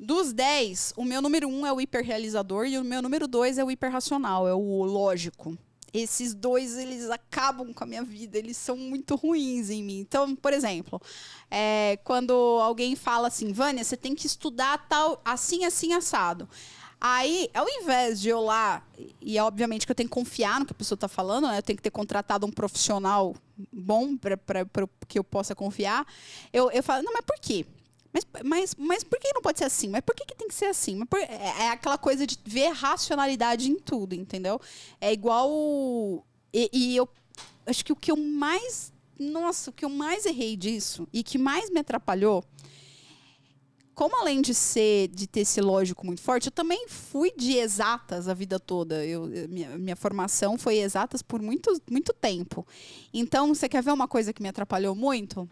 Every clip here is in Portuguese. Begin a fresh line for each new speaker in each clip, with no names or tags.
Dos 10, o meu número 1 é o hiperrealizador e o meu número 2 é o hiperracional, é o lógico. Esses dois, eles acabam com a minha vida, eles são muito ruins em mim. Então, por exemplo, quando alguém fala assim, Vânia, você tem que estudar tal, assim, assim, assado. Aí, ao invés de eu lá, e obviamente que eu tenho que confiar no que a pessoa está falando, né? Eu tenho que ter contratado um profissional bom para que eu possa confiar, eu falo, não, mas por quê? Mas por que não pode ser assim? Mas por que tem que ser assim? É aquela coisa de ver racionalidade em tudo, entendeu? É igual... E eu acho que o que eu mais... Nossa, o que eu mais errei disso e que mais me atrapalhou, como além de ter esse lógico muito forte, eu também fui de exatas a vida toda. Minha formação foi exatas por muito tempo. Então, você quer ver uma coisa que me atrapalhou muito?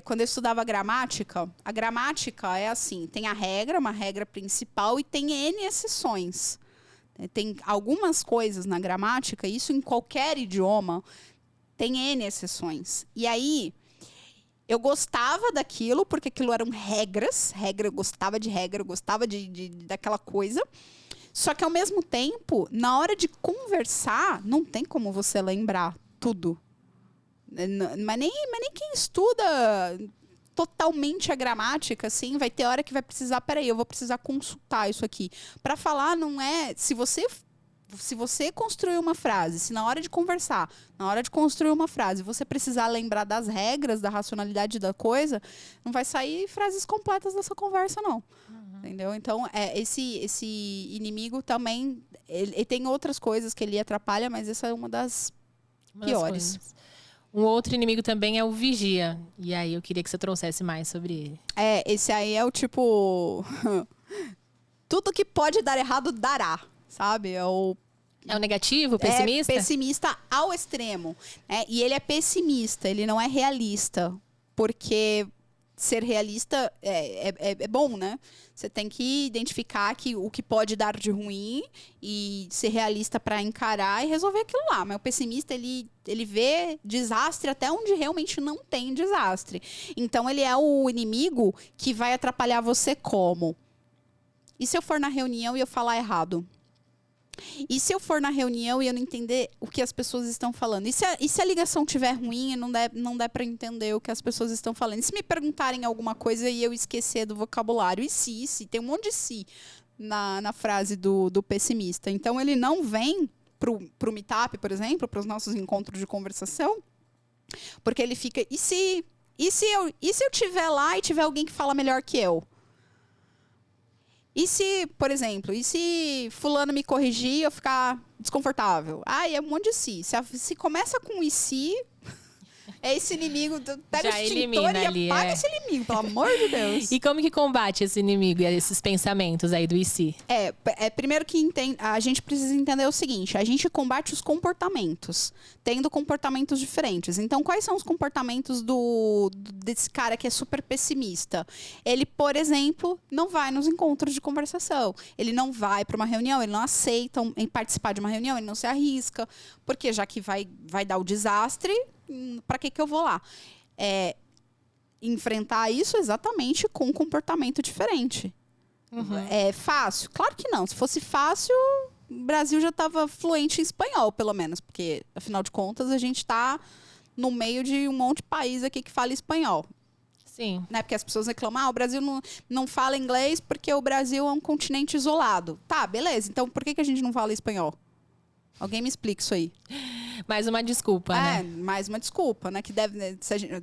Quando eu estudava gramática, a gramática é assim, tem a regra, uma regra principal e tem N exceções. Tem algumas coisas na gramática, isso em qualquer idioma, tem N exceções. E aí, eu gostava daquilo, porque aquilo eram regras, eu gostava de regra, eu gostava daquela coisa. Só que, ao mesmo tempo, na hora de conversar, não tem como você lembrar tudo. Mas nem quem estuda totalmente a gramática, assim, vai ter hora que vai precisar, peraí, eu vou precisar consultar isso aqui. Para falar, não é... Se você construir uma frase, se na hora de conversar, na hora de construir uma frase, você precisar lembrar das regras, da racionalidade da coisa, não vai sair frases completas dessa conversa, não. Entendeu? Então, esse inimigo também... Ele tem outras coisas que ele atrapalha, mas essa é uma das piores.
Um outro inimigo também é o vigia. E aí eu queria que você trouxesse mais sobre ele.
Esse aí é o tipo... Tudo que pode dar errado, dará. Sabe? É o
negativo, pessimista?
É pessimista ao extremo. E ele é pessimista, ele não é realista. Porque ser realista é bom, né? Você tem que identificar o que pode dar de ruim e ser realista para encarar e resolver aquilo lá. Mas o pessimista, ele vê desastre até onde realmente não tem desastre. Então, ele é o inimigo que vai atrapalhar você como? E se eu for na reunião e eu falar errado? E se eu for na reunião e eu não entender o que as pessoas estão falando? E se a ligação estiver ruim e não der para entender o que as pessoas estão falando? E se me perguntarem alguma coisa e eu esquecer do vocabulário? E se? Tem um monte de se na frase do pessimista. Então, ele não vem pro Meetup, por exemplo, para os nossos encontros de conversação, porque ele fica... E se eu estiver lá e tiver alguém que fala melhor que eu? E se, por exemplo, fulano me corrigir e eu ficar desconfortável? É um monte de si. Se começa com e se, é esse inimigo. Pega o extintor e apaga esse inimigo, pelo amor de Deus.
E como que combate esse inimigo e esses pensamentos aí do e se?
Primeiro que a gente precisa entender o seguinte, a gente combate os comportamentos, tendo comportamentos diferentes. Então, quais são os comportamentos desse cara que é super pessimista? Ele, por exemplo, não vai nos encontros de conversação. Ele não vai para uma reunião, ele não aceita participar de uma reunião, ele não se arrisca, porque já que vai dar o desastre, para que eu vou lá? Enfrentar isso exatamente com um comportamento diferente. É fácil? Claro que não. Se fosse fácil, o Brasil já estava fluente em espanhol, pelo menos. Porque, afinal de contas, a gente está no meio de um monte de país aqui que fala espanhol.
Sim.
Né? Porque as pessoas reclamam, o Brasil não fala inglês porque o Brasil é um continente isolado. Tá, beleza. Então, por que a gente não fala espanhol? Alguém me explica isso aí.
Mais uma desculpa, né?
Mais uma desculpa, né? Que deve, se a gente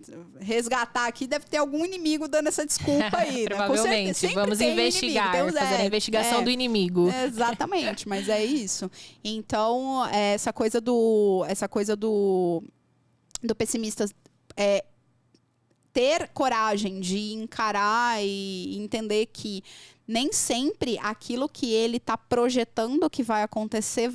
resgatar aqui, deve ter algum inimigo dando essa desculpa aí.
Provavelmente. Né? Vamos investigar, fazer a investigação do inimigo.
Exatamente, mas é isso. Então, essa coisa do pessimista ter coragem de encarar e entender que nem sempre aquilo que ele está projetando que vai acontecer,